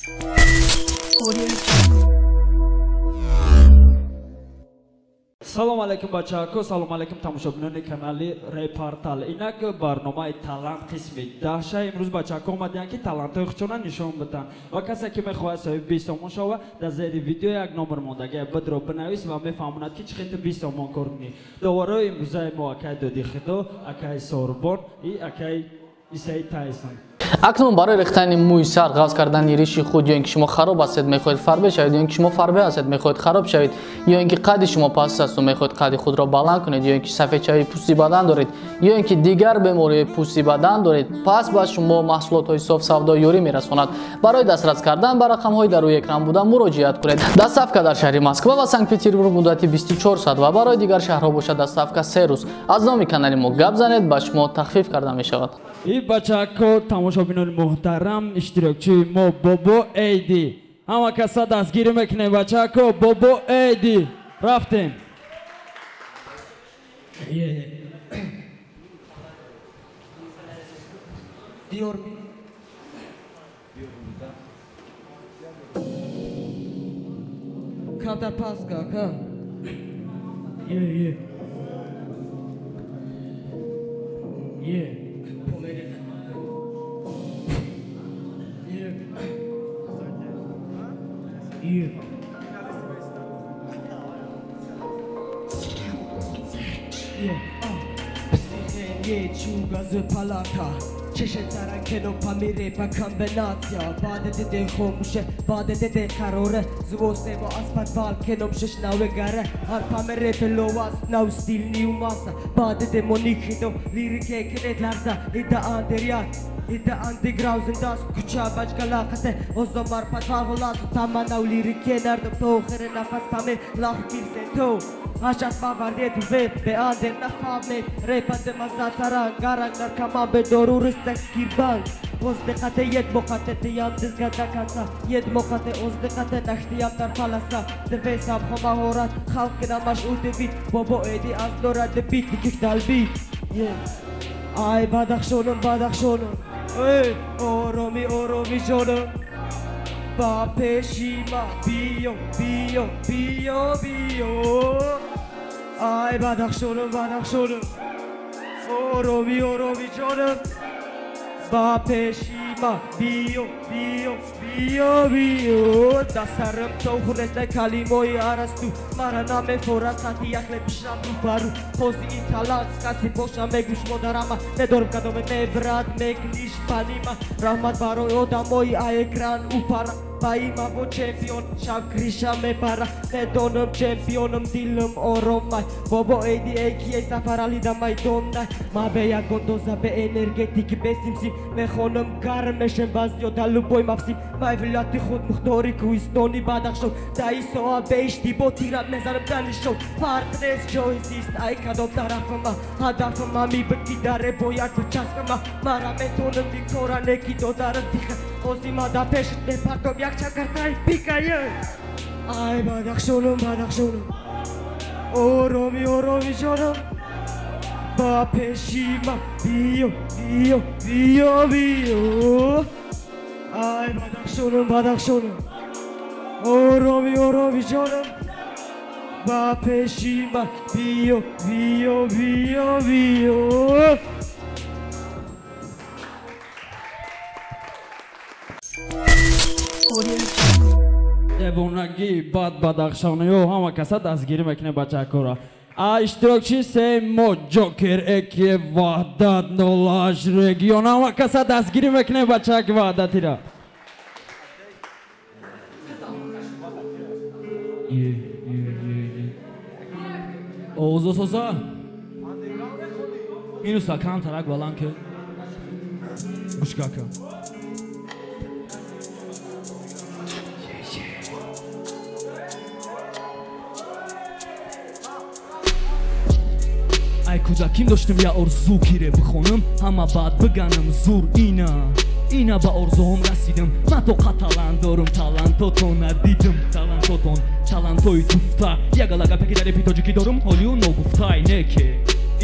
Салом алейкум бачаҳако, салом алейкум тамошобинони канали Репортал. Инак барномаи талант қисми 10 имрӯз бачаҳако омадиянд ки талантҳои худшона нишон бидиҳанд ва касе ки мехоҳад соҳиби 20 сомон шава дар зери видео як номер мондагия бидро бинавис ва мефаҳмонад ки чӣ қитъ 20 сомон кор кунӣ. Доварои имрӯзаи мо акай Доди Хидо, акай Сорбон и акай Исаи Тайсон. акнун барои рехтани мӯи сар ғафз кардани риши худ ё ин ки шумо хароб ҳастед мехоҳед фарбе шавед ё ин ки шумо фарбе ҳастед мехоҳед хароб шавед ё ин ки қадди шумо паст асту мехоҳед қадди худро баланд кунед ё ин ки сафедчавии пӯсти бадан доред ё ин ки дигар бемориҳои пӯсти бадан доред пас ба шумо маҳсулотҳои софсавдо ёрӣ мерасонад. Барои дастрас кардан ба рақамҳои дар рӯи экран буда муроҷиат кунед. Доставка дар шаҳри Москва ва Санкт-Петербург муддати 24 соат ва барои дигар шаҳрҳо бошад доставка 3 рӯз. Аз номи канали мо гап занед ба шумо тахфиф карда мешавад. И бачаҳако тамошобинони муҳтарам иштирокчии мо Бобо Эйди. Ҳама каса дастгирӣ мекунем бачаҳако Бобо Эйди. Рафтем. Kamtar paska, kam? Чугазы палата чеше таракено памире па комбинация баде деде хомуше баде деде қароре звозде во аспарт балкеном шешнаве гаре ар памире пеловас нав стилни умаса баде де монихидо лирике кенет ларза ида андерят ида андеграузен дас куча бачкалақате озомар патвалволаз таманав лирике нардо тохире нафас памир лах кирсен то ашат бавардет веб бе андер нафамет репаде мазатаран гаранг наркаман бе доруристек кирбан оздеқате ед моқате тиям дизгадаканса ед моқате оздеқате наштиям дар паласа девесам хомаҳорат халқинамаш удебит Бобо Эйди аз дораде бит дикикталбит ай бадахшонум бадахшонум ороми ороми ҷонум ба пешима биё биё биё биё ай бадахшонум бадахшонум ороми ороми ҷонум ба пешима биё биё биё биё дастарим тохунестай калимои арасту мара намефорад хати яхле бишрам рӯбарӯ ҳози ин талант каси бошам мегӯш модарама недорм кадоме мебрад мегниш панима раҳмат барои одамои аэкран упара ба има бо чемпион шав криша мепара медонам чемпионам дилам оромай Бобо Эйди экие сафаралида майдонай ма бе ягон доза бе энергетики бесимсим мехонам гармешем базёда любой мавсим майвилати худ мухтори кӯҳистони бадахшон даисоа беишти бо тира мезанам данишон партнес ҷоизист ай кадом тарафама ҳадафама мибки даре бояд бичаскама мара метонам викора неки додарам диха озима да пешит мепартом як чакартай пикае ай бадахшонум бадахшонум ороми ороми ҷонам ба пешима биё биё биё биё ай бадахшонум бадахшонум ороми ороми ҷонам ба пешима биё биё биё биё девонагии бад бадахшониҳо ҳама каса дастгирӣ мекунем бачаҳакора иштирокчии сеюм мо ҷокер эки ваҳдат 08 регион ҳама каса дастгирӣ мекунем бачаҳаки ваҳдатира овозосоза инуса камтарак баланке гушкака ай кӯдаким доштам я орзу кире бихонам ҳама баъд биганам зур ина ба орзуҳом расидам ман то қаталан дорум талантото надидам талантои туфта ягалага пекидаре питоҷики дорум ҳолиу ногуфтай неке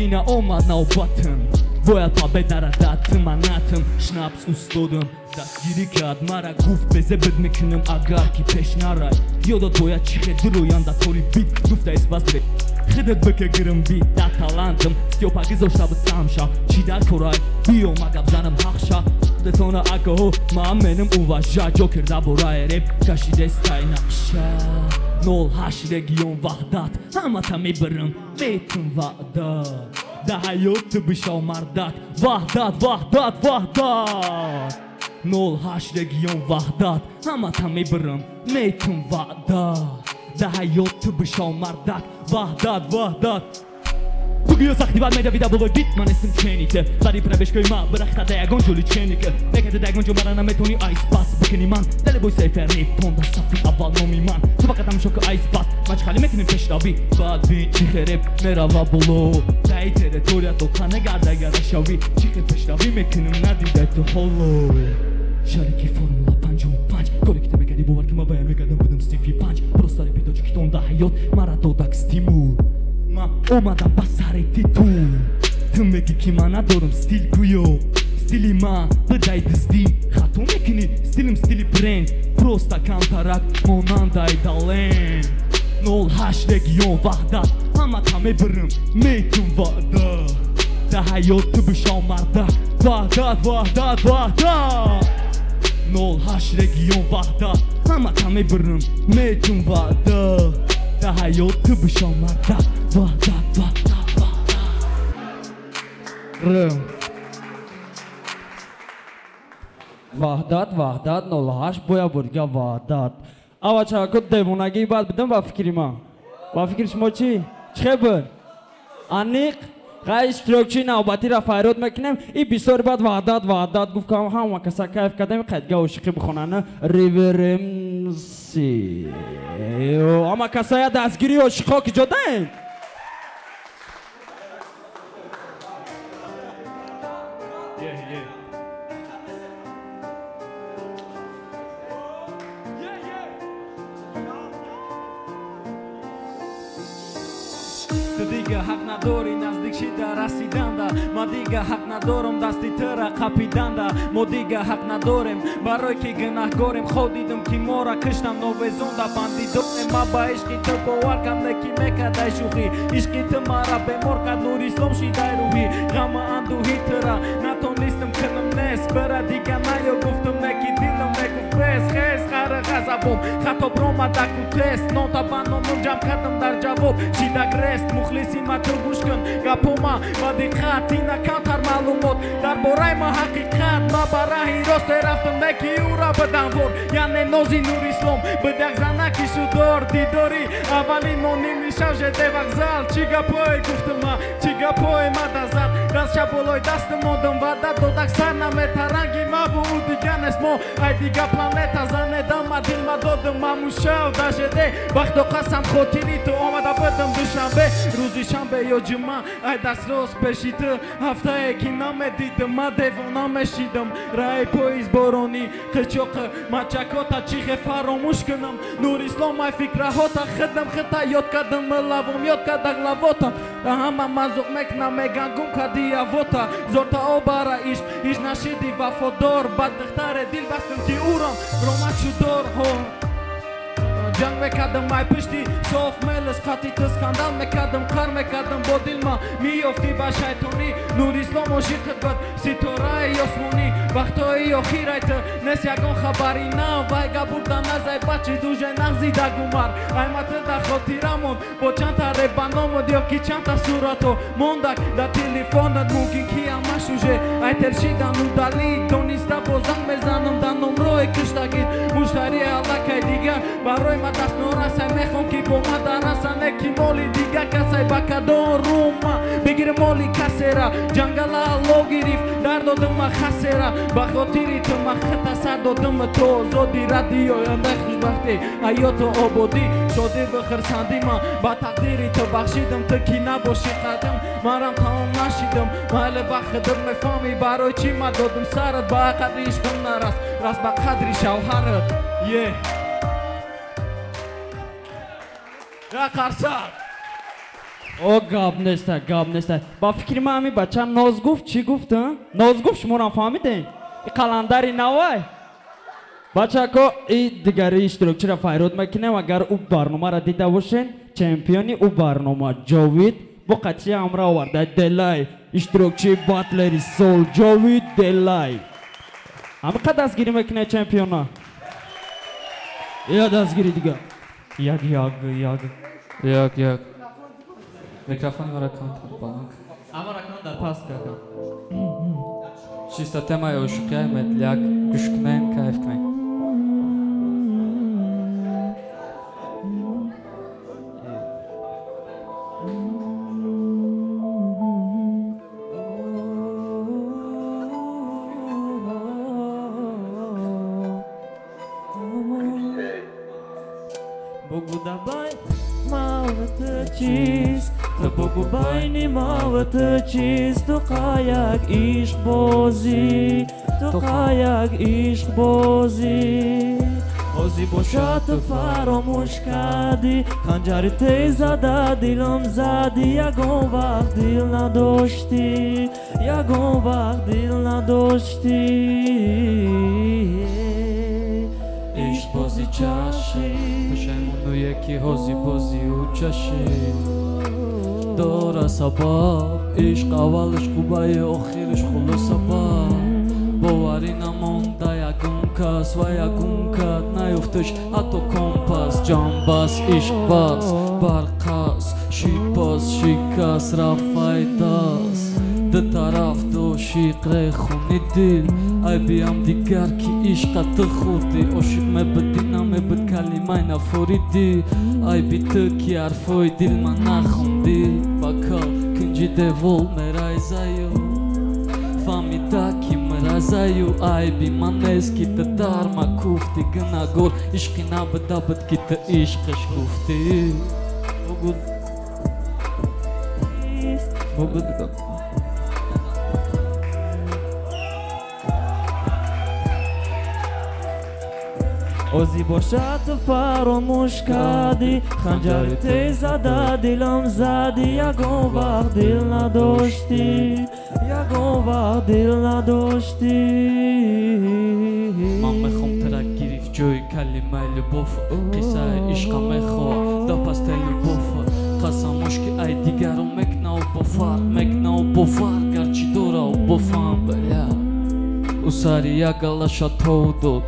ина омад навбатам Voial победа дадым анатым Шнапс устодым Дастгири кард мара гуфт безе бедмекунем агар ки пеш нарай Ёдот бояд чихе дурӯян да тори бит гуфта эсбазбе Хидет бекегирим бит да талантым Стёпа гизошта бисамша чи дар корай биё магаб занам ҳақша детона акаҳо ман меним уважа ҷо кирда бораи реп кашидестай нақша 08 регион ваҳдат ҳамата мебирим метун ваъдат да ҳаёт бишомардат ваҳдат ваҳдат ваҳдат 08 регион ваҳдат ҳамата мебирим метун ваъдат да ҳаёт бишомардат ваҳдат ваҳдат Тугиё сахти бад медавида булой бит ман эстим чените Зари прабешкои ма бирахта да ягон ҷоли ченике Некаде да ягон ҷо мара наметони айсбас бикини ман Дале бой сайфари понда сафи аввал номи ман Ту фақат ҳамшока айсбас мачхали мекунем пешравӣ баъд бит чихереб мерава боло даи территория то қане гардагарашавӣ чихе пешравӣ мекунем надидай ту ҳоло шарики формула 55 коре ки та мекарди бовар ки ма бая мекардам будам стифи 5 просто репитоҷи ки тонда ҳаёт мара додак стимул Ман омадам ба сари титул ту меги ки ман надорам стил гӯё стили ман бидай диздӣ хато мекунӣ стилим стили бренд просто камтарак монандаи дален 08 регион ваҳдат ҳамата мебирим метун ваъдат да ҳаёт ту бишомардат ваҳдат ваҳдат ваҳдат 08 регион ваҳдат ҳамата мебирим метун ваъдат да ҳаёт ту бишомардат ваҳдат ваҳдат ваҳдат ваҳдат 08 боя бурга ваҳдат авачако девонагии баъд бидам ба фикри ман ба фикри шумо чӣ чихебир аниқ ғай иштирокчии навбатиро файрод мекунем и бисёри баъд ваҳдат ваҳдат гуфтам ҳама каса кайф кардем қайдга ошиқӣ бихонана реверемси ҳама касая дастгири ошиқҳо ки ҷодаем дига ҳақ надорӣ наздик шида расиданда ма дига ҳақ надорам дасти тара қапиданда мо дига ҳақ надорем барое ки гунаҳгорем ходидам ки мора киштам новезонда банди дорем ма ба ишқи ту бовар кам неки мекардай шӯхӣ ишқи ту мара бемор кард нури ислом шидай рӯҳӣ ғама андӯҳи тара натонистам кунам нест бира дига наё гуфтам неки дилам мегуфт бес хез қара ғазабом хатоб ромадаку тест нотаба номам ҷамъ кардам дар ҷавоб шидагрест мухлиси ма ту гӯш кун гапома ба диққат ина камтар маълумот дар бораи ма ҳақиқат ма ба раҳи росте рафтам неки ӯра бидам вор яъне нози нурислом бидак занаки шудор дидори аввали мо ними шав жеде вокзал чӣ гапое гуфтам ма чӣ гапое ма дазад дастша болои дастам модам ваъда додак сар намета ранги ма бу ӯ дига нест мо ай дига планета занедам ма дил ма додам мамушав дажеде вақто қасам хотири ту омада бидам душанбе рӯзи шанбе ё ҷума ай дастрост пеши ту ҳафтае ки намедидам ма девона мешидам раи поиз боронӣ қичоқи мачакота чихе фаромӯш кунам нурислом ай фикраҳота хидам хита ёд кардам милавом ёд карда главотам ҳама мазуқ мекунам меган гум карди авота зорта обара ишқ иш нашиди вафодор бадбихтаре дил бастам ки урам ромад шудор ҷанг мекардам ай пишти соф мелис хати ту скандал мекардам қар мекардам бо дил ма меёфтӣ ба шайтонӣ нурислом ошиқат буд ситораи осмонӣ вақтҳои охирай ту нест ягон хабари нав вайга бурда назай бачи дуже нағзида гумар аймату да хотира монд бо чандта реба номуд ё ки чандта сурато мондак да телефонат мумкин ки амашуже ай тершидану дали дониста бо занг мезанам да номрои киштагид муштари аллакай дига барои ма даст норасай мехом ки бо ма дараса неки моли дига касай ба кадон рума бигир моли касера ҷангала алло гирифт дар додама хасера ба хотири ту ма хита сар додама то озоди радио яндай хушбахтӣ ҳаёту ободӣ шодӣ бихирсандӣ ман ба тақдири ту бахшидам ту ки набошӣ қадам манам тамом нашидам майли ба хидм мефаҳмӣ барои чӣ ма додам сарат ба қадри ишқам нарас рас ба қадри шавҳарат Я қарсак او گاب نسته با فکر ما همی بچه ناز گفت چی گفت؟ ناز گفت شما را فهمیدین؟ این قلندری نوای بچه که این دیگری اشتراکچی را فیرود میکنیم اگر او برنامه را دیده باشین چمپیونی او برنامه جاوید با قطعی امرا آورده دلای اشتراکچی باتلری سول جاوید دلای همه قد دستگیری میکنه چمپیونا یا دستگیری دیگه یک Mikrofon var akant bank. اما رکن در پاس کردم Чиста тема е ошукај метляк, кушкнен, каевкнен. Богу давай малата чист, та Богу байни малата чист, то каяк ишқ бозӣ, то каяк ишқ бозӣ. Бозӣ бошад ту фаромӯш кардӣ, ханҷари тез зада дилам задӣ, ягон вақт дил надоштӣ, ягон вақт дил надоштӣ. Ишқ бозӣ чаши Пешаймону яки ҳози бозӣ ӯ чаши дора сабаб ишқ аввалиш хубае охириш хуло сабаб боварӣ намонда ягон кас ва ягон кат наёфташ ҳатто компас ҷанбас ишқ бас барқас шипас шикас рафайдас ду тараф доши қрехуни дил айбиам дигар ки ишқа ту хурдӣ ошиқ мебудӣ намебуд калимаи нафуридӣ айби ту ки ҳарфои дил ма нахондӣ ба кал кунҷи девол мерайзаю фаҳмида ки мразаю айби ман нест ки ту дар ма куфтӣ гунагор ишқи набуда буд ки ту ишқиш гуфтӣ озӣ бошад ту фаромӯш кардӣ, ханҷари тез зада дилам задӣ, ягон вақт дил надоштӣ, ягон вақт дил надоштӣ. ман мехом тара гирифт ҷои калимаи любов қиссаи ишқа мехоҳ да пастаи любов қасамош ки ай дигаро мекнав бо фарқ мекнав бо фарқ гарчи дорав бо фаҳм бля ӯ сари як галаша пову дод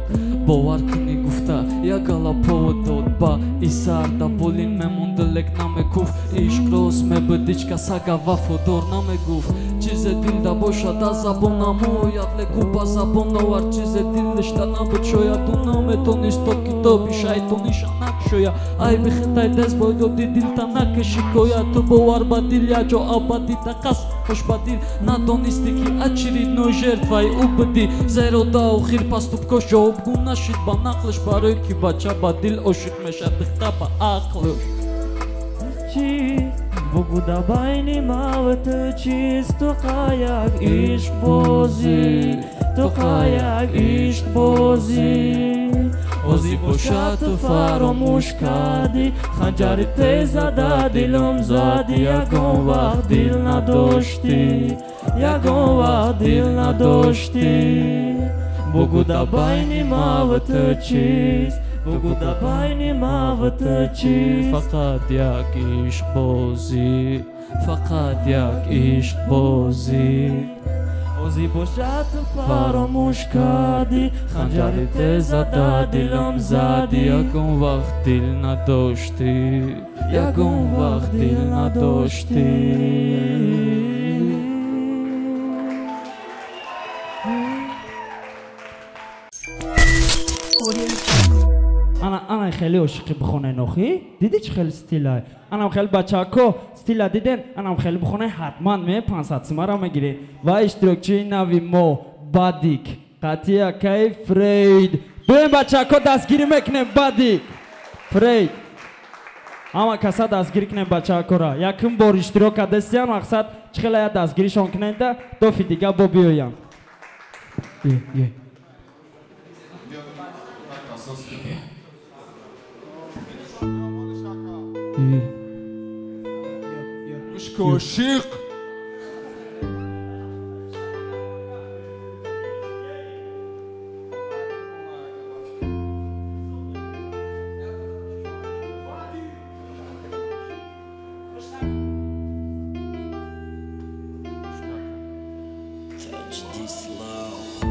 бовар кунӣ гуфта як гала пову дод ба и сар да болин мемонда лек намекуфт ишқ рост мебуд ҳеҷ кас ага вафодор намегуфт чизе дилда бошад аз забон намояд леку ба забон овар чизе дилишда набуд шояд ӯ наметонист то китоби шайтониша накшоя ай бихитай дез бойдоди дилта накеши коя ту бовар ба дил яҷо абадида қас хош ба дил надонистӣ ки очередной жертваи ӯ будӣ зеро да охир пастубкош ҷавобгӯ нашид ба нақлиш барое ки бача ба дил ошиқ мешад бихта ба ақлуш Богу да байни маву ту чист, ту қаяк ишқ бозӣ, ту қаяк ишқ бозӣ. озӣ бошад ту фаромӯш кардӣ, ханҷари тез зада дилам задӣ, ягон вақт дил надоштӣ, ягон вақт дил надоштӣ. Богу да байни маву ту чист, Богу да байни маву ту чист. фақат як ишқ бозӣ фақат як ишқ бозӣ озӣ бошад ту фаромӯш кардӣ, ханҷари тез зада дилам задӣ, ягон вақт дил надоштӣ, ягон вақт дил надоштӣ. انا خیلی عاشقی بخونه نوخی دیدی چه خیلی ستیلای انا خیلی بچاکو ستیلا دیدن انا خیلی بخونه حتما می 500 سومه را میگیری و اشتراکچی نوی مو بادیک قطعی کی فرید دویم بچاکو دستگیری میکنه بادیک فرید اما کسا دستگیری کنه بچاکو را یکم بار اشتراک دستیان مقصد چه خیلی دستگیری شون کنه ده دو فی دیگه با بیویم عاشق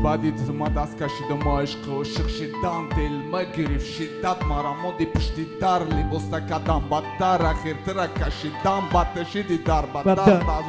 بعدی ما دست کشیدم عشق و عاشق شدم دل مگرفت شدت مرا مودی پشتی در لیبوستا کدم بدتر اخیرتر کشیدم بدشیدی در بدتر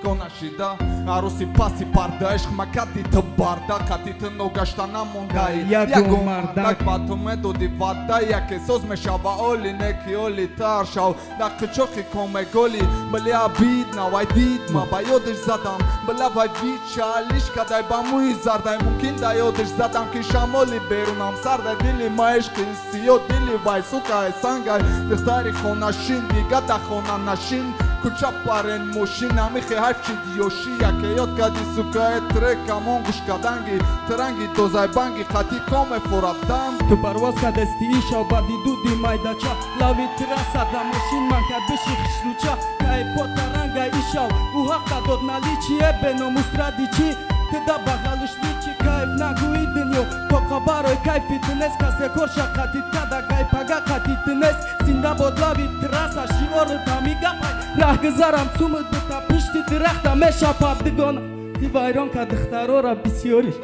کنشیده عروسی پاسی پرده عشق مکدی تو برده کدی تو نوگشتا نمونده یکو مردک با تو مدودی وده یکی سوز میشو اولی نکی اولی تر شو دقی چوخی کمه گولی بلی عبید نوای دید ما با یادش زدم بلا وای وید چالیش کدای با موی زرده ممکن دا یادش زدم که شمالی بیرونم سرده دلی ما عشقی سیو دلی وای سوکای سنگای دختری خونشین دیگه دا خونه نشین کوچه پارن موشین همیخی هرچی دیوشی یکی یاد کدی سوکای ترک همون گوش کدنگی ترنگی دوزای بانگی خطی کامه فوردم تو پرواز کدستی ایشا بادی دودی مایداچا لاوی تراسا دا ماشین من کد بشی خشلوچا کای پوتا رنگا ایشا او حق داد نالی چیه بنو مستردی چی تدا بغلوش لیچی کایف نگوی دنیو پاکا باروی کایفی تنس کسی کرشا خطی تدا کای پاگا خطی تنس سیندا بود لاوی تراسا شیور تامیگا پای راه گذارم سومد بتا پشتی درختا میشا پابدگان تی وایران که دخترو را بسیاریش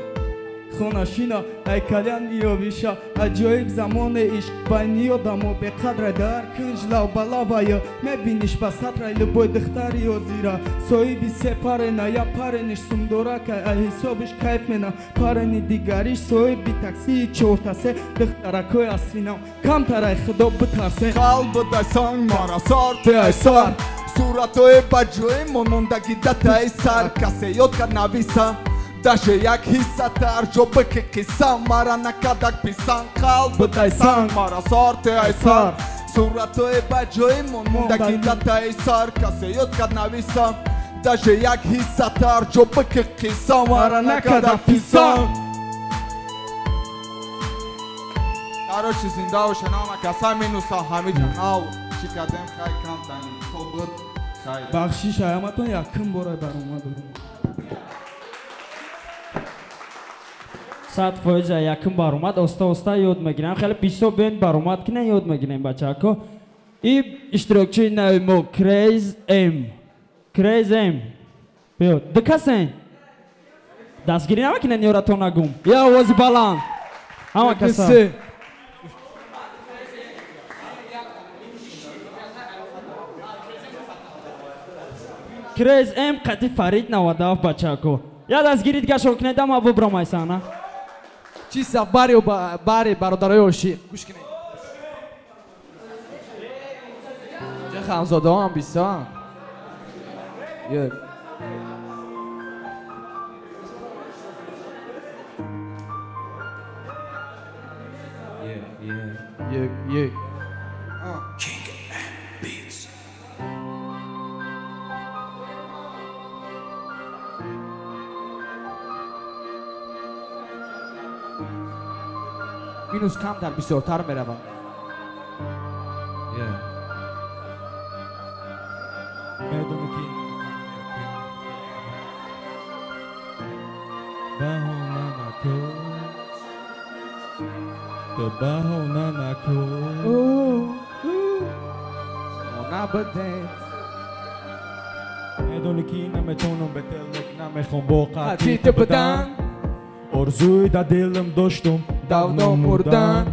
خوناشینا ای کلیان بیویشا عجایب زمان عشق بینی آدمو به قدر در کنج لو بلاویا میبینیش با سطر لبوی دختری و زیرا صاحبی سپارنا یا پارنش سمدورا که ای حسابش کیف منا پارنی دیگریش صاحبی تاکسی چورتاسه دخترکوی اصلینا کم ترای خدا بترسه قلب دایسان مارا سارت ای سار صورتوی بجوی مونوندگی دت ای سر کسی یاد کد نویسا داشه یک حصه ترجمه که قصه مرا نکدک پیسان قلب دایسان مرا سارت ای سار صورتوی بجوی مونوندگی دت ای سر کسی یاد کد نویسا داشه یک حصه ترجمه که قصه مرا نکدک پیسان کاروشی زنده و شنامه کسا مینوسا همی جناو چی کدم خیلی کم دنی تو بود خیلی بخشیش ایامتون یکم برای برامه دارم صد فویز یکم بار اومد استا یاد میگیرم خیلی پیشو بین بار اومد که نه یاد میگیریم بچه ها این اشتراکچی نوی مو کریز ام بیاد دکسین دستگیری نمیکنه نیورا تو نگم یا وزی بالان همه کسا کریز ام قطی فرید نواداف بچه ها یا دستگیری دیگه شوکنه دم ابو برامایسانه چیسا باری برادرای عاشق گوش کنید چه خمزاده هم بیستان یک مینوس کمتر بسیارتر میروم میدونی که بهانه نکن تو بهانه نکن نه بده میدونی که نمیتونم به دلک نمیخوام با قطیت بدن ارزوی دا دلم داشتم давно мурдан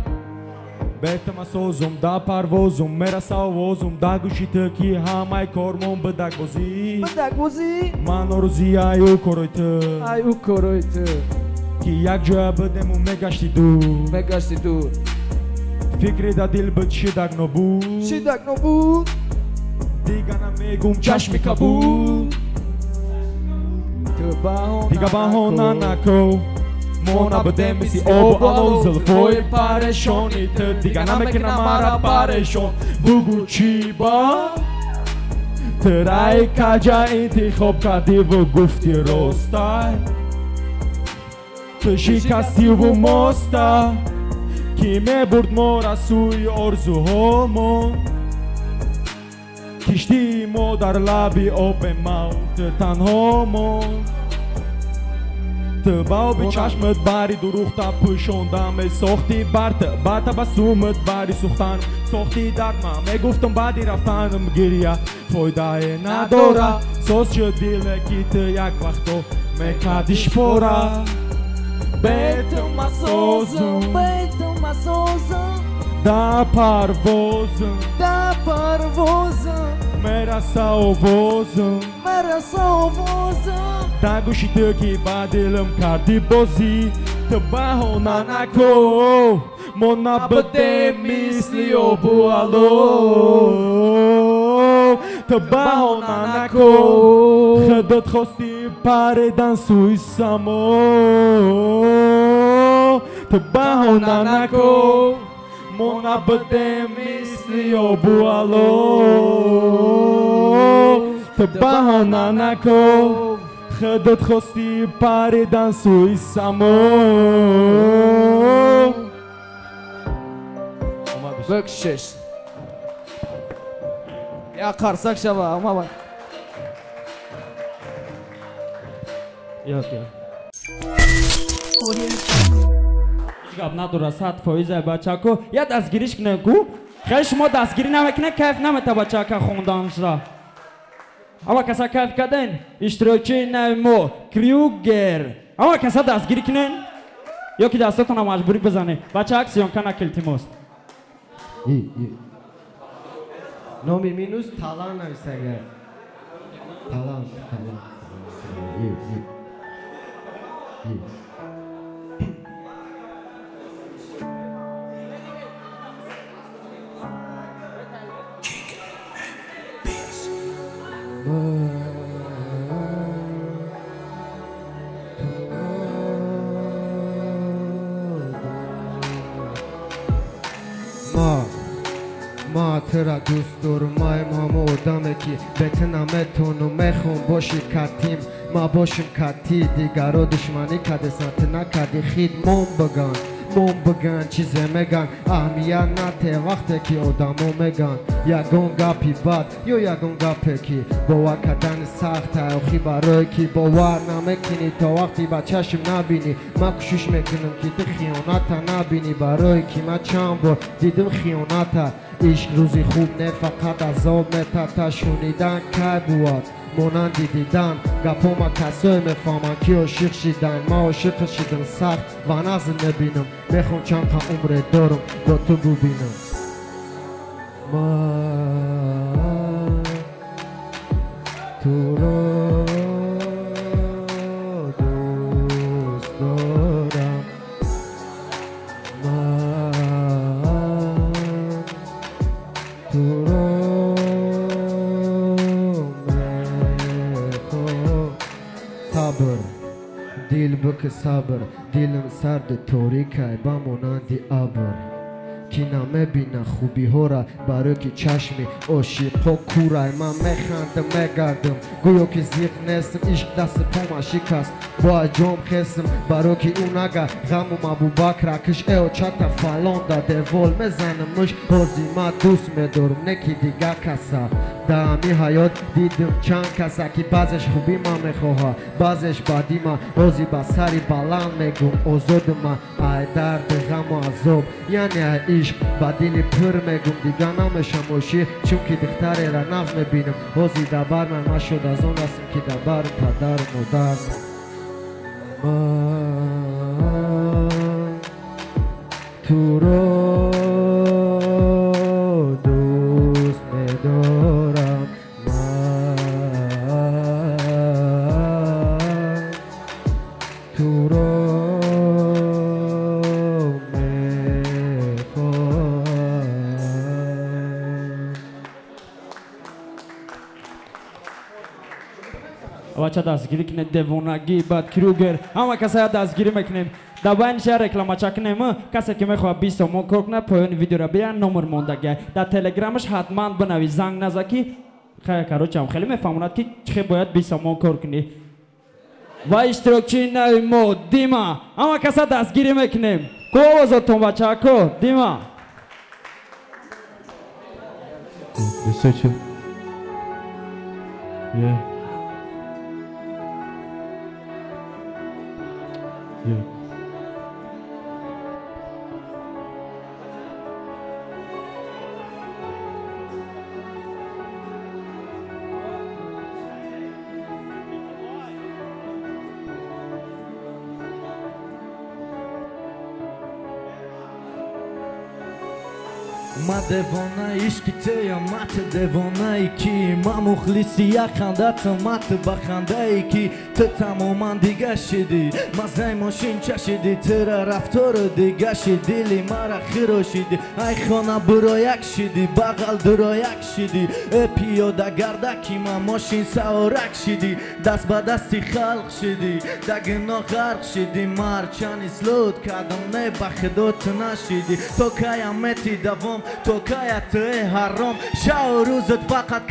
بهتم سوزم دا پروازم میرسه آوازم دا گوشیت کی همه کارمون بدک بازی من روزی ایو کرویت کی یک جا بدم و میگشتی دور فکری دا دل بد شدک نبود دیگه نمیگم چشمی کبود دیگه بهانه نکن مونا بدم مثل آب آلو زلفای پریشانیت دیگه نمیکنم مرا پریشان بگو چی با ترای کجا انتخاب کردی و گفتی راستای تو شکستی و ماستا کی میبرد ما را سوی آرزوهامون کشتی ما در لبی آب موت تنها ما تو با به چشمت بری دروغ پوشوندم ساختی بر تبسمت بری سوختن ساختی درد من میگفتم بعدی رفتنم گریه فایده نداره ساز شد دیلکی تو یک وقتو میکردیش پاره بیتو مسازم در پروازم مرسه آوازم در گوشی تو که با دلم کردی بازی تو بهانه نکن ما نبوده مثلی آبو علو تو بهانه نکن خودت خواستی پریدن سوی سما تو بهانه نکن ما نبوده مثلی آبو علو تو بهانه نکن خودت خواستی پریدن سوی سما بکشش یا قرصک شبه اما باید گاب نداره 100% بچه کو یا دستگیریش کنه کو خیلی شما دستگیری نمیکنه کیف نمیته بچه که خوندانش را اما کسا کیف کردن اشتراکی نمو کریوگر اما کسا دستگیری کنن یا که دستاتون هم مجبوری بزنه بچه اکسیون کنه کلتیموست نامی مینوس تالان نویسته تالان ما ترا دوست دارم مایم همه آدمه که بتنمه تونو میخون باشی کتیم ما باشیم کتی دیگرو دشمنی کده سنت نکدی خید مون بگن چیزه میگن اهمیت نته وقتی که آدمو میگن یگون گپی بد یا یگون گپی که باور کردن سخته اوخی برای که باور نمیکنی تا وقتی با چشم نبینی ما کوشش میکنم که تو خیانت نبینی برای که من چند بار دیدم خیانت عشق روزی خوب نه فقط عذاب میته شنیدن که بود مانندی دیدن گپا ما کسای میفهمن که عاشق شدن ما عاشق شدن سخت و نزل نبینم میخوام چند تا عمر دارم با تو ببینم من تو رو دوست دارم من تو رو صبر دل بک صبر دلم سرد تاریکه با مانندی ابر که نمیبینه خوبی ها را برای که چشمی عاشقا کورای من میخندم میگردم گویا که زیق نیستم عشق دست پاما شکست با اجام خستم برای که اون اگر غم و ابوبکر اکش ایو چتا فلان داده وال میزنم مش بازی ما دوست میدارم نکی دیگه کسا در همی حیات دیدم چند کسا که بعضش خوبی ما میخواه بعضش بدی ما روزی با سری بلند میگم آزاد ما ای درد غم و عذاب یعنی عشق با دل پر میگم دیگه نمیشم عاشق چون که دختری را نغز میبینم روزی دبر من شد از اون هستم که دبر پدر مادر من تو رو دوست میدارم من تو رو بچه دستگیری کنه دیوانگی بعد کروگر همه کسا دستگیری میکنیم در باین شهر رکلام چکنیم کسی که میخواه 20 تومن کار کنه پایان ویدیو را بیان نمبر موندگی در تلگرامش حتما بنوی زنگ نزکی خیلی کاروچم خیلی میفهموند که چه باید 20 تومن کار کنی و اشتراکی نوی ما دیما همه کسا دستگیری میکنیم کو آوازاتون بچه کو دیما Yeah. Yeah. ما دیوانه عشقیته ما ت دیوانه کی ما مخلصی خندت ما ت بخنده ای کی تو تماما دیگه شدی مزه ماشین چشیدی تر رفتار دیگه شدی لی مرا خیروشیدی ای خانه برایک شدی بغل درایک شدی پیاده گردکی ما ماشین سوارک شدی دست به دستی خلق شدی دگنا غرق شدی مرچانی سلوت کردم نه بخدات نشدی تو قیامتی دوام تو کایت حرام شب روزت فقط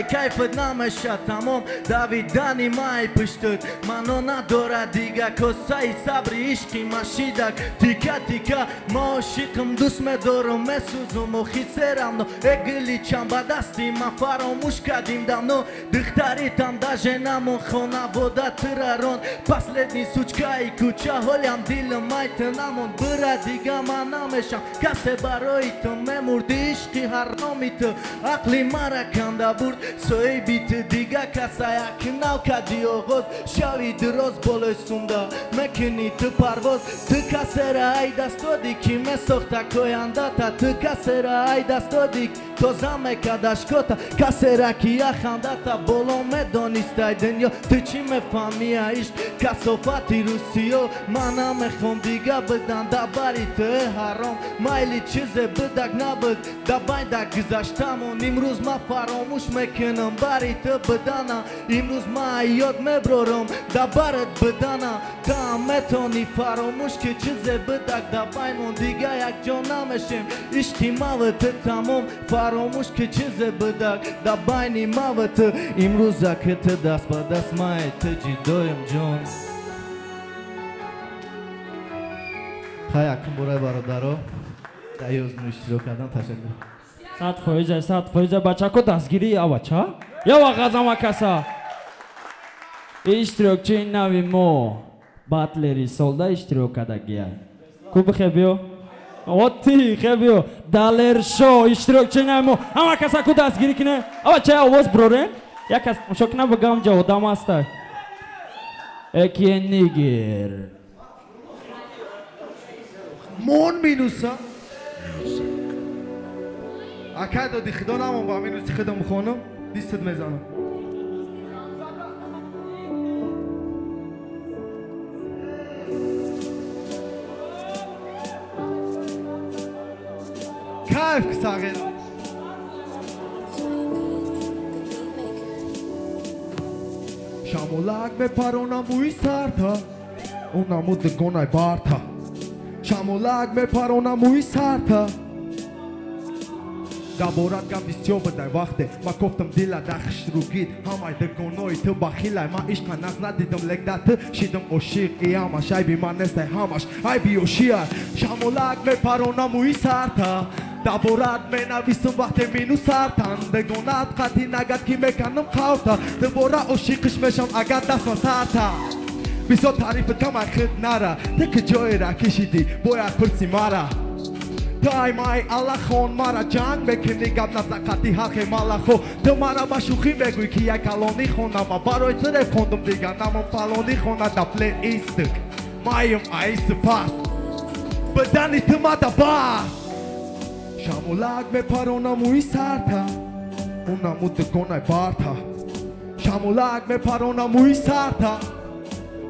کیفت نمیشه تمام دویدنی مای پشتت منو نداره دیگه کسای صبری عشقی مشیدک تیکه تیکه ما عاشقم دوست میدارم میسوزم و خیسرم نو اگلی چند به دستی ما فراموش کردیم دمنو دختریتم داجه نمون خانواده ترارون پس لدنی سوچکای کوچه هولیم دیل مایت نمون برا دیگه من نمیشم کسی برای تو مردی عشقی حرامی تو عقلی مرا کنده برد سوی بیت دیگه کسا یک نو کدی آغاز شوی دراز بالای سونده مکنی تو پرواز تو کسی را ای دست دادی که می ساخته کوینده تا تو کسی را ای دست دادی تو زمه کدش کتا کسی را که یه خنده تا بالا می دانسته دنیا تو چی می فهمی عشق کسافتی روسیو من نمیخوام دیگه بدن دا بری تو حرام مایلی چیز بدک نبود دا باید گذشتمون امروز ما فراموش میکنم بری تو بدنم امروز ما یاد میبرم دا برت بدنم تا میتونی فراموش که چیز بدک دا بایمون دیگه یک جا نمیشیم عشقی ما و تو تمام فراموش که چیز بدک دا باینی ما و تو امروز که تو دست به دست مای تو جدایم جان خیلی اکن برای برادرها در یازم اشتراک کردن تشکر 100% بچه کو دستگیری بچه یا وقت ما کسا اشتراکچی نوی مو باتلری سولده اشتراک کرده گیا کو بخیبیو اوتی خیبیو دالر شو اشتراکچی نوی مو همه کسا کو دستگیری کنه بچه آواز برورن یا کس شکنه بگم جا دام هسته اکی نیگر مون مینوسا اکه دادی خدا نمون با مینوسی خدا مخونم دیستت میزنم کیف که ساقیل شامولک بپرونم اوی سرتا اونمو دگونای بارتا شامولک بپرونم اوی سرتا دبارت گم بسیار بدای وقته ما گفتم دیل دخش رو گید همای دگونای تو بخیلای ما عشق نز ندیدم لگدت شیدم عشقی همش ای بی من نسته همش ای بی اوشیر شامولک بپرونم اوی سرتا دبارت می نویسم وقتی مینو سرتن دگونت قطی نگد که میکنم خوتا دباره عشقش میشم اگر دست من سرتا بسیار تعریفت کم خود نره تک جای را کشیدی باید پرسی مرا دای مای الله خون مرا جنگ بکنی گب نزدقتی حق مالا خو تو مرا با شوخی بگوی که یک کلانی خونم برای طرف خوندم دیگر نمون فلانی خونه دفله ایستک مایم ایست پس بدنی تو ما دباس شامولک بپرونم اوی سرتا اونمو دگونای بارتا شامولک بپرونم اوی سرتا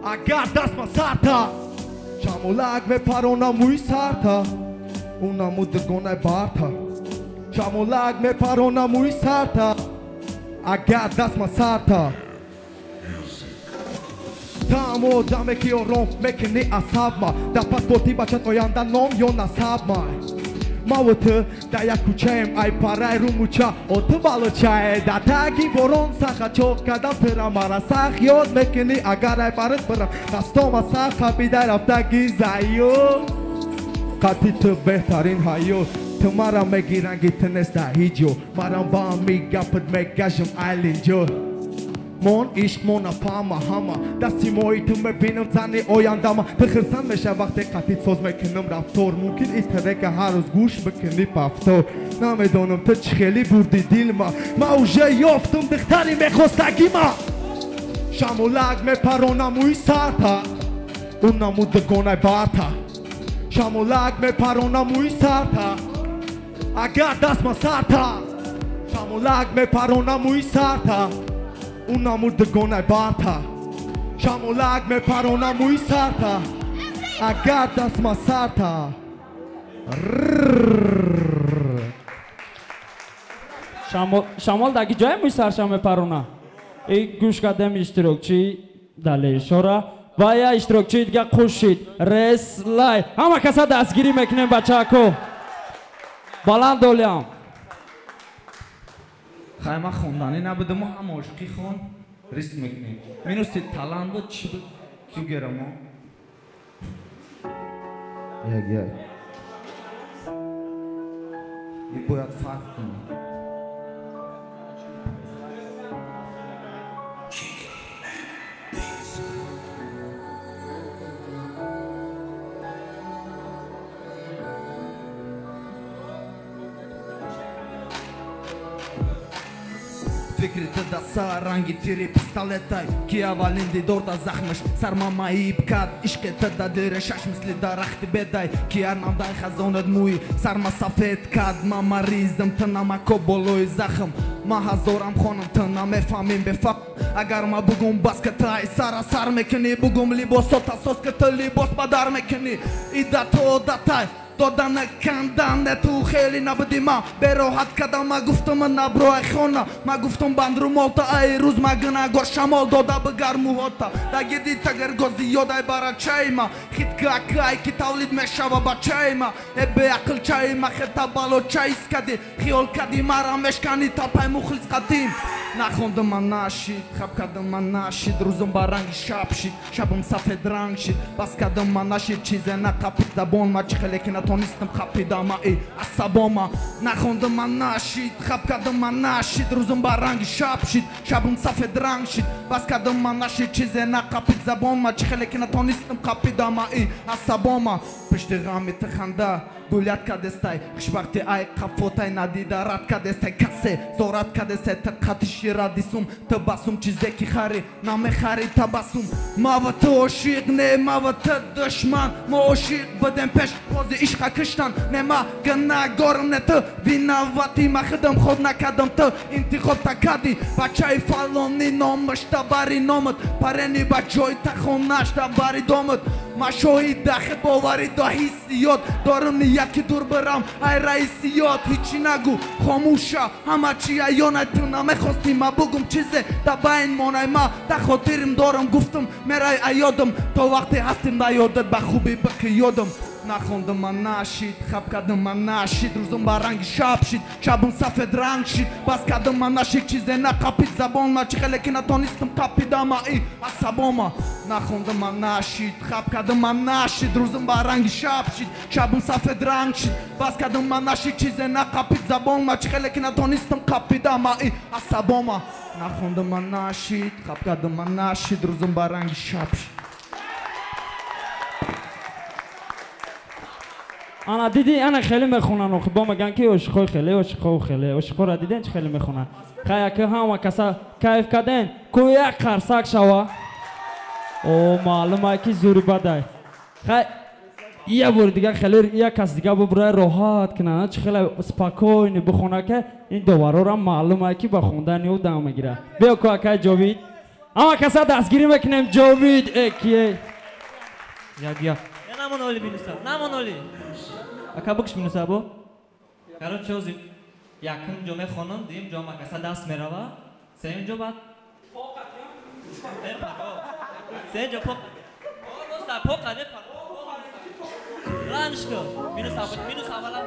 اگر دست ما سرتا شامولک بپرونم اوی سرتا اونمو دگونای بارتا شامولک بپرونم اوی سرتا اگر دست ما سرتا تمام دمه که روم میکنی اصاب ما در پاسپورتی بچت آینده نام یا نصب ما ما و تو در یک کوچه ایم ای پرای رو موچه و تو بالو چای در تاگی برون سخت چوک کدم ترا مرا سخت یاد میکنی اگر ای برد برم دستام سخت بیده رفتگی زیو قطی تو بهترین حیو تو مرا میگی رنگی تنسته هیجو مرا با میگپت میگشم ایلینجو مون عشق مون افهمه همه دستی محیط ببینم زنی آیندم تخرسن میشه وقتی قطعی ساز میکنم رفتار ممکن این ترک هر روز گوش بکنی پفتار نمیدونم تو چی خیلی بردی دل ما اوجه یافتم دختری میخواستگی ما شمولک میپرونم اوی سرتا اون نمود دگونه بارتا شمولک میپرونم اوی سرتا اگر دست ما سرتا شمولک میپرونم اوی سرتا اون نمود دگونه بارتا شمولک میپرونم اوی سرتا اگر دست ما سرتا شمال داگی جای موی سرشم میپرونا ای گوش کردم اشتراکچی دلی شورا و یا اشتراکچی دیگه خوشید رسلای همه کسا دستگیری میکنیم بچه اکو بلند دولیم خیمه خوندانی نبوده ما هم عاشقی خون ریسک میکنیم مینوسی تلان بود چی بود کیو گرم ها یک این باید فرق کنیم فکرت دستا رنگی تیری پستالتای کی اولین دیدار دا زخمش سرمامایی بکد عشقت دا دیر شش مثل درخت بدای کی ارنامدای خزاند موی سرما سفید کد ما مریضم تنم اکو بولوی زخم ما هزارم خونم تنم میفهمیم بفهم اگر ما بگم بس که تای سر میکنی بگم لیباس تا سوس که تو لیباس بدر میکنی ایده تو دتای دادن کندن تو خیلی نبودی ما به راحت کدم ما گفتم نبرای خونه ما گفتم بندرو مالتا ای روز ما گناگار شمال داده بگر موهاتا دگی دی تگر گازی یادای برا چای ما خید که اکای که تولید میشوه با چای ما به عقل چای ما خیتا بالو چایس کدی خیال کدی مرا مشکنی تا پای مخلص قدیم نخوندم من نشید خب کدم من نشید روزم با رنگ شب شید شبم سفید رنگ شید بس کدم من نشید چیزه نقپید زبان ما چی خیلی که نتونستم خپیدم ای عصباما نخوندم من نشید خب کدم من نشید روزم با رنگ شب شید شبم سفید رنگ شید بس کدم من نشید چیزه نقپید زبان ما چی خیلی که نتونستم خپیدم ای عصباما پشت غمی تخنده گولیت کدستای خوشبختی ای قفوتای ندیده رد کدستای کسی زورت کدستای تقاتشی ردیسم تباسم چیزی که خری نمیخری تباسم ما و تو عاشق نه ما و تو دشمن ما عاشق بدم پیش بازی عشق کشتن نه ما گناهگارم نه تو ویناواتی ما خودم خود نکردم تو انتخاب تکردی بچه فلانی نامش تبری نامد پرنی بچه تخونش تبری دامد ما شاهد دخت باوری دا حسیات دارم نیت که دور برم ای رئیسیات هیچی نگو خاموشه همه چی ایانه تو نمیخواستی ما بگم چیزه دا بین مانای ما دا خاطرم دارم گفتم میرای ایادم تا وقتی هستیم دا یادت به خوبی بکی یادم نخوندم من نشید خب کدم من نشید روزم با رنگ شب شید شبم سفید رنگ شید بس کدم من نشید چیزه نقپید زبان ما چی خیلی که نتونستم قپیدم ای عصباما نخوندم من نشید خب کدم من نشید روزم با رنگ شب شید شبم سفید رنگ شید بس کدم من نشید چیزه نقپید زبان ما چی خیلی که نتونستم قپیدم ای عصباما نخوندم من نشید خب کدم من نشید روزم با رنگ شب شید انا دیدی انا خیلی میخونن و با میگن که عشق خیلی عشق را دیدن چه خیلی میخونن خیلی که همه کسا کیف کردن که یک قرصک شوا او معلومه که زوری بدای خیلی یه بار دیگه خیلی یک کس دیگه برای راحت کنن چه خیلی سپاکوینی بخونه که این دوباره را معلومه که با خوندن او دام میگیره بیا که اکای جاوید اما کسا دستگیری میکنیم جاوید اکیه یا نمونولی بینوسا نمونولی اکا بکش بینوسا بو کارو چوزیم یکم جمعه خانم دیم جمعه کسا دست میروه سیم جو بعد سیم جو پاک دوستا پاک کنه رانش کو بینوسا والا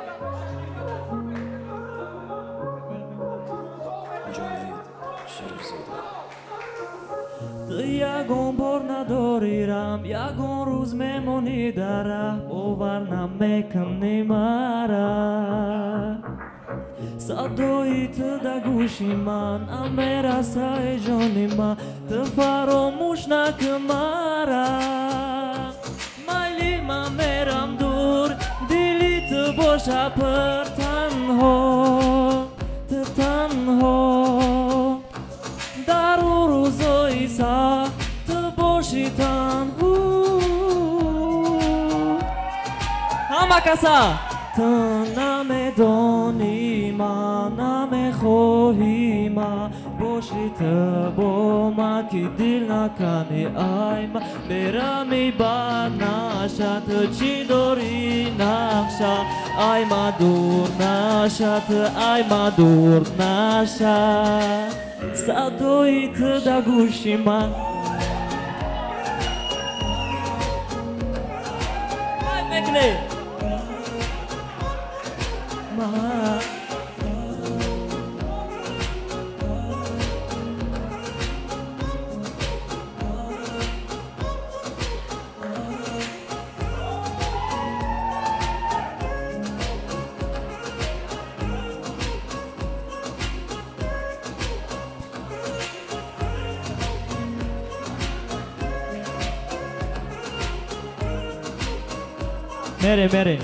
تو یگون بار نداریرم یگون روز میمونی در ره باور نمیکنی مرا صدایت در گوش من امیر سای جان من تو فراموش نکن مرا مایلی من میرم دور دلی تو باشه پر تنها تو تنها در او روزای سخت تو باشی تنها همه کسا تو نمیدانی من نمیخواهی من باشی تو با من که دل نکنی ای من برمی بد نشد تو چی داری نقشه ای من دور نشد ای من دور نشد صدای تو در گوش من ای بکنی میره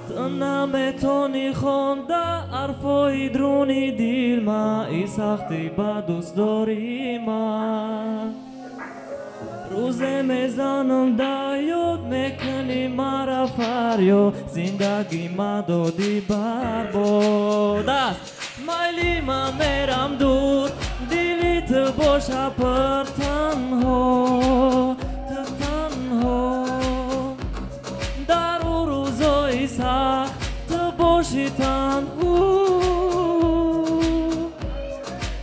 تو نمیتونی خونده حرفای درونی دل من ای سختی با دوست داری من روز میزنم در یاد میکنی مرا فریاد زندگی ما دادی برباد مایلی من میرم دور دلی تو باشه پر تنها تو تنها در او روزای سخت تو باشی تنها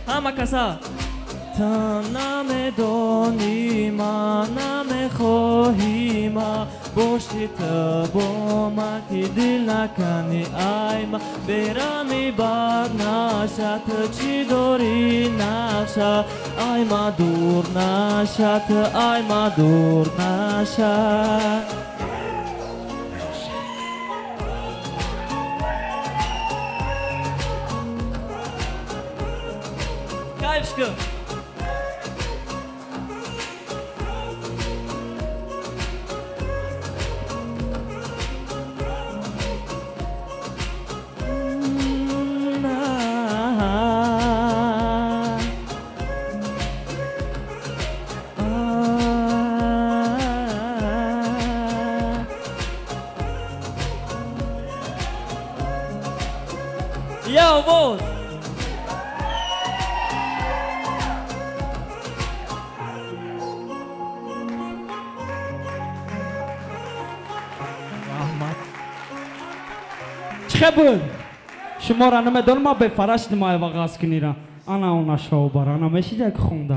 همه کسا تو نمیدانی من نمیخواهی من باشی تو با من که دل نکنی ای من برمی بد نشد تو چی داری نشد ای من دور نشد ای من دور نشد Kayfşkı. Yo, boss. چخبون شما را نمیدونم ما به فرش نمای وقاس کنیرم انا اونا شو بار انا میشی که خونده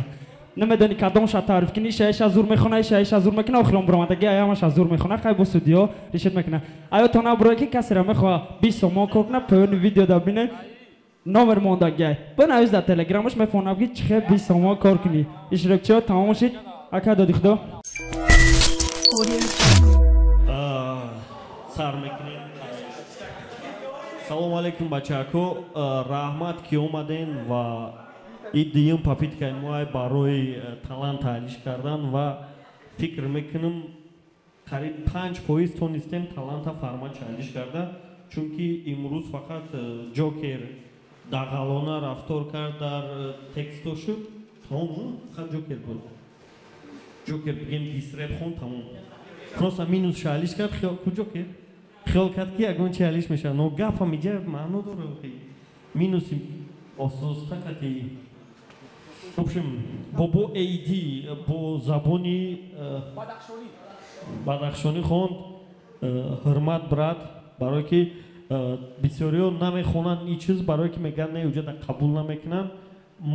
نمیدونی کدومش تعریف کنی شایش از زور میخونه شایش از زور میکنه آخرام برامدگی ایامش از زور میخونه خیلی با استودیو ریشت میکنه آیا تو نبروی که کسی را میخواه 20 ما کوکنه پایون ویدیو دبینه نمر موندگی بنویس در تلگرامش میفونم که چه 20 ما کار کنی اشتراکچی تمام شد اکا دادی خدا سر میکنیم салом алейкум бачаҳако раҳмат ки омаден ва иддиюм попиткаи мои барои талант таълиш кардан ва фикр мекунам қариб 5% тонистем таланта фарма таълиш карда чунки имрӯз фақат ҷокер дағалона рафтор кард дар текстошу тамом фақат ҷокер буд ҷокер бигем дисреп хон тамом просто минус таълиш кард ҷокер خیال کرد که اگه چهلیش میشه نو گپ هم میگه معنی داره مینوسی اساس تکتی общем бо ایدی با زبانی بدخشانی خوند حرمت برد برای که بسیاری نمیخونن این چیز برای که میگن نه اوجا قبول نمیکنن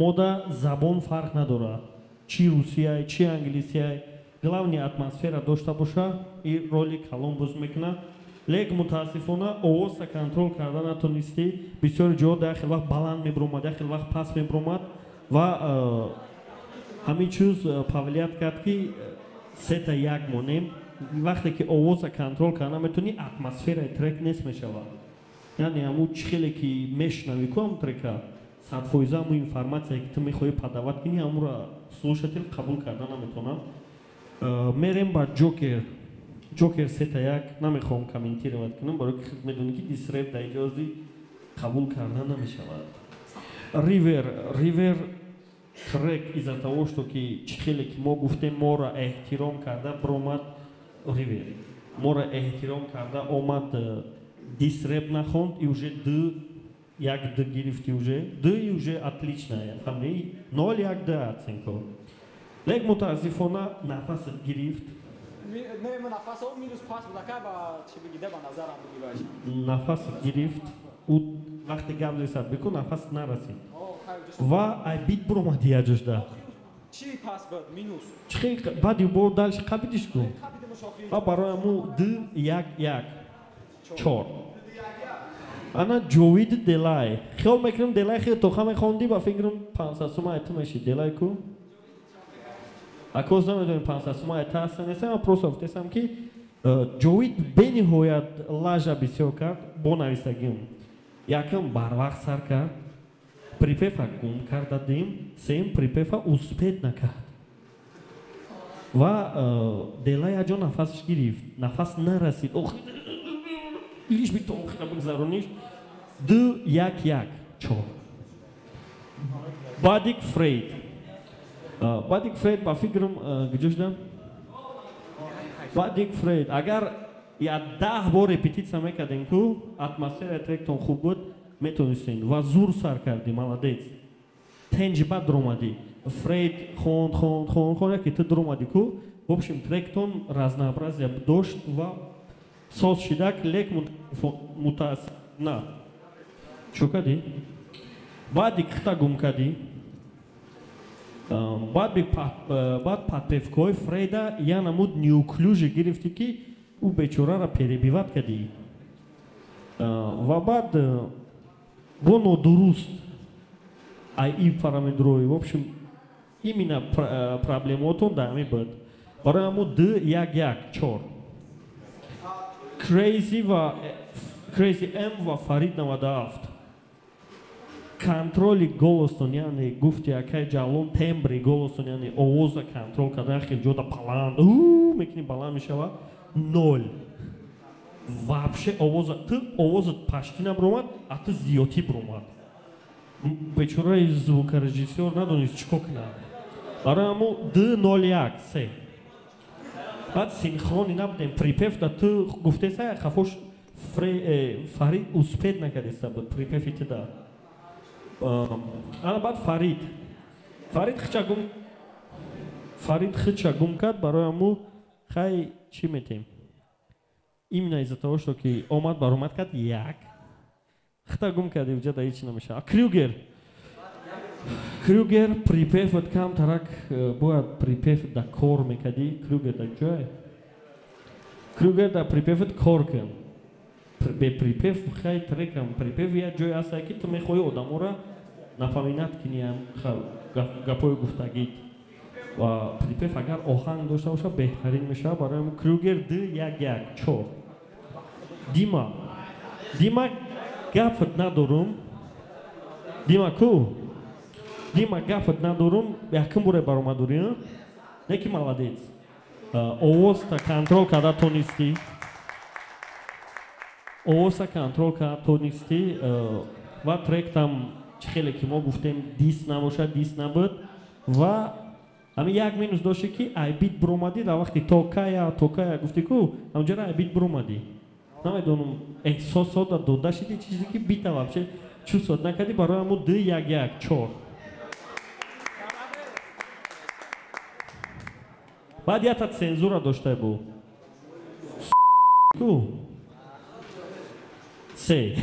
мода забон фарқ надорад чи русияй чи англисияй главни атмосфера дошта боша и роли калон боз мекунад лек мутаассифона овоза контрол карда натонистӣ бисёри ҷоҳо дар хел вақт баланд мебуромад дар хел вақт паст мебуромад ва ҳамин чиз фаъолият кард ки сета як монем вақте ки овоза контрол карда наметонӣ атмосфераи трек нест мешавад яъне ҳамун чихеле ки мешунавӣ ку ҳамун трека 100% ҳамун информатсия ки ту мехоҳӣ падават кунӣ ҳамунро слушател қабул карда наметавонад. Мерем ба ҷокер сета як намехоҳам комментировать кунам, барои ки медонӣ ки дисреп дар иҷози қабул карда намешавад. Ривер трек из-за того, что ки чихеле ки мо гуфтем моро эҳтиром карда бромад Ривер. Моро эҳтиром карда омад дисреп нахонд и уже як д гирифти уже. Д и уже отличная. Фамилия 0-1 д оценка. Лек мутаассифона нафасат гирифт. Нафасат гирифт. Вақти гап зесад бику нафас нарасид. Ва айбит бромади яҷошда. Чи пас буд минус. Чихи баъди бо дальше қабидиш ку. Ва барои му д 1-1 ана ҷовид делай. Хиёл мекунам делай хеле тоха мехонди ба фикрам 500 сум айта меши делай ку. Акоз намедоним 500 сум айта ҳастан нестам, ма просто гуфтесам ки ҷовид бениҳоят лажа бисёр кард бо нависагим. Якам барвақт сар кард, припева гум карда дим, сеюм припева успеҳ накард. Ва делай аҷо нафасаш гирифт, нафас нарасид. Лиш би то охира бигзарониш. Д 1-1 Бадик Фрейд. Бадик Фрейд ба фикрам гуҷошдам. Бадик Фрейд агар я 10 бор репетитсия мекардем ку атмосфераи тректон хуб буд метонистем ва зур сар карди молодец. Тенҷиба дромади. Фрейд хон яке ту дромади ку в общем тректон разнообразия дошт ва соз шидак лек мутаассиф на. Чо кади? Баъди хита гум кади. Баъд падпевкои Фрейда я намуд неуклюже гирифти ки ӯ бечораро перебиват кади. Ва баъд бо нодуруст и параметрои. В общем, именно проблемотон да ҳамин буд. Барои ҳамун Д 1-1 Crazy M ва Фарид 97. Контроли голостон, яъне гуфти якай ҷавлон тембри голостон, яъне овоза контрол кардан хеле ҷода баланд мекунӣ баланд мешавад 0. Вообще овозат пашти набромад, а ту зиёдтӣ бромад. Бечораи звукорежиссёр надонист чӣ кор кунад. Барои ҳамун Д 0-1 баъд синхрони набудем припев да ту гуфтеса хафош Фарид успеҳ накардеста буд припеви туда. Ана баъд Фарид хича гум кард, барои ҳамун хай чӣ метем. Именно из-за того, что ки омад баромад кард 1 хита гум карди уҷада ҳеч намешавад. Крюгер припев от кам тарак бояд припев да кор мекарди. Крюгер да ҷой. Крюгер да припевот кор кун. Бе припев хай трекам припев я ҷой аста ки ту мехоҳӣ одаморо напоминат кунӣ гапои гуфтагит. Ва припев агар оҳанг дошта боша беҳтарин мешавад. Барои ҳамун Крюгер Д 1-1 Дима гафт надорум. Дима ку? Дима гафт надорум. Якум боре баромадурӣ? Неки молодец. Овозта контрол карда тонистӣ. Ва тректам хеле ки мо гуфтем дис набошад, дис набуд. Ва ҳамин як минус дошти ки айбит бромадӣ дар вақти токая гуфти ку ҳамҷара айбит бромадӣ. Намедонам эҳсосота дода шиди чизе ки бита вообще чувствовать накарди. Барои ҳамун Д 1-1 баъд ята цензура дошта бу ку се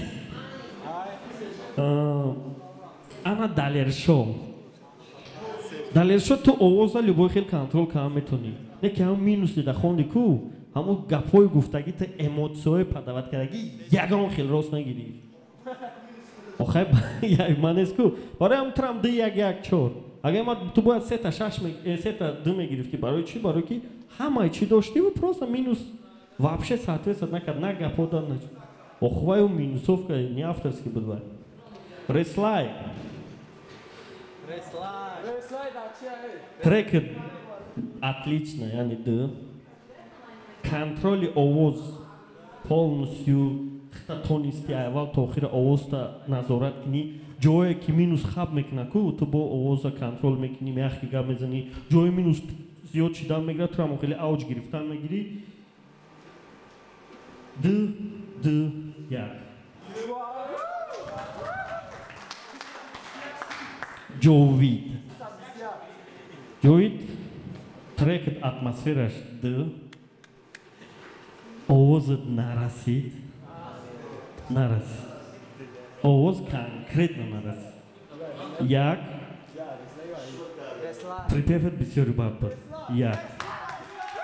ана далершо ту овоза любой хел контрол кардан метонӣ. Неки ҳамун минуси да хонди ку ҳамун гапҳои гуфтагӣ ту эмоцияҳои падават кардагӣ ягон хел рост нагирӣ. охай манест ку барои ҳамун трам Д 1-1 агар ту бояд сета 2 мегирифтӣ. барои чӣ? Барои ки ҳамаи чӣ доштиву просто минус вообще соответствовать накард. На гапҳо дар Охваю минусовка не авторский бывает. Реслай. Трек отлично, я не д. Контроль овоз полностью хтатонисти айвал тохира овозта назорат кини. Ҷое ки минус хаб мекуна ку ту бо овоза контрол мекунӣ меахки гап мезанӣ ҷои минус зиёд шидан мегира турамо хеле авҷ гирифтан мегирӣ як ҷовид трекет атмосфераш овозат нарасид овоз конкретно нарасид як припевет бисёри бад буд як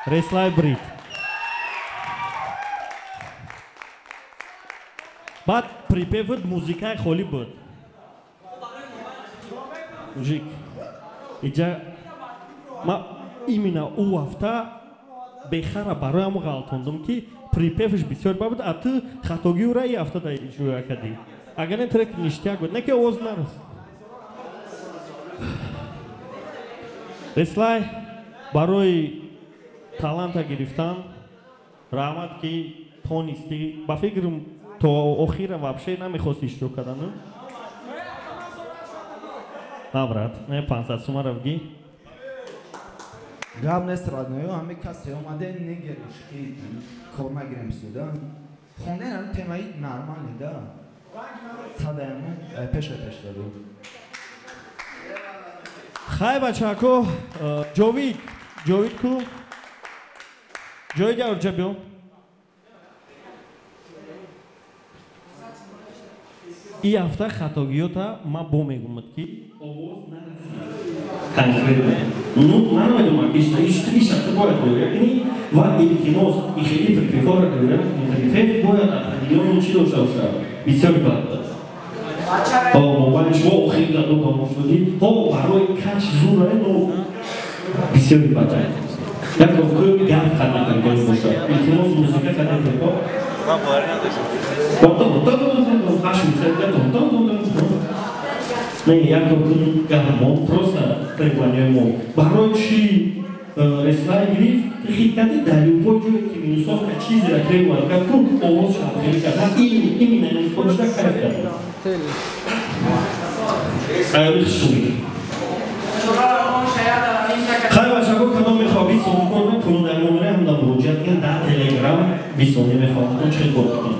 реслай брит баъд припевет музикаи холӣ буд мужик иҷа ма именно ӯ ҳафта бехара бароям ғалтондум ки припеваш бисёр бад буд а ту хатогиура и ҳафта да иҷроя кардӣ агар не трек ништияк буд не ки овоз нарас реслай барои таланта гирифтан раҳмат ки тонистӣ ба фикрам то охира вообще намехости иштирок кардан брат не 500 сума равги гап нест родноё ҳами касе омаде негериш ки кор нагирем суда хонденам темаи нормале да садаяму пеша дадем хай бачако ҷовид ку ҷовид яврҷа биё и ҳафта хатогиёта ма бо мегумад ки овоз конкретно ну ман медумам ки иштри шахта бояд бояд ва илтимос и хели припевора говорят интерпрет бояд определённо чӣ дошта бошад бисёри бад мобайли шумо охир даду ба мо шуди барои кач зура ну бисёри бад як ку гап кадам бошад илтимос музика кадам не, я гармон просто преклоняем. Барой чи реслай гриф, хиткады да любой ҷое ки минусовка чизера требуад кард ку овоз шахтели кардан именно не ходишда кайф кардан. Айрих шуми. хай башако кадом мехоҳ бисони кор мекунам дар номераи ҳамда муроҷиат кунед дар телеграм бисони мехоҳам чӣ кор кунам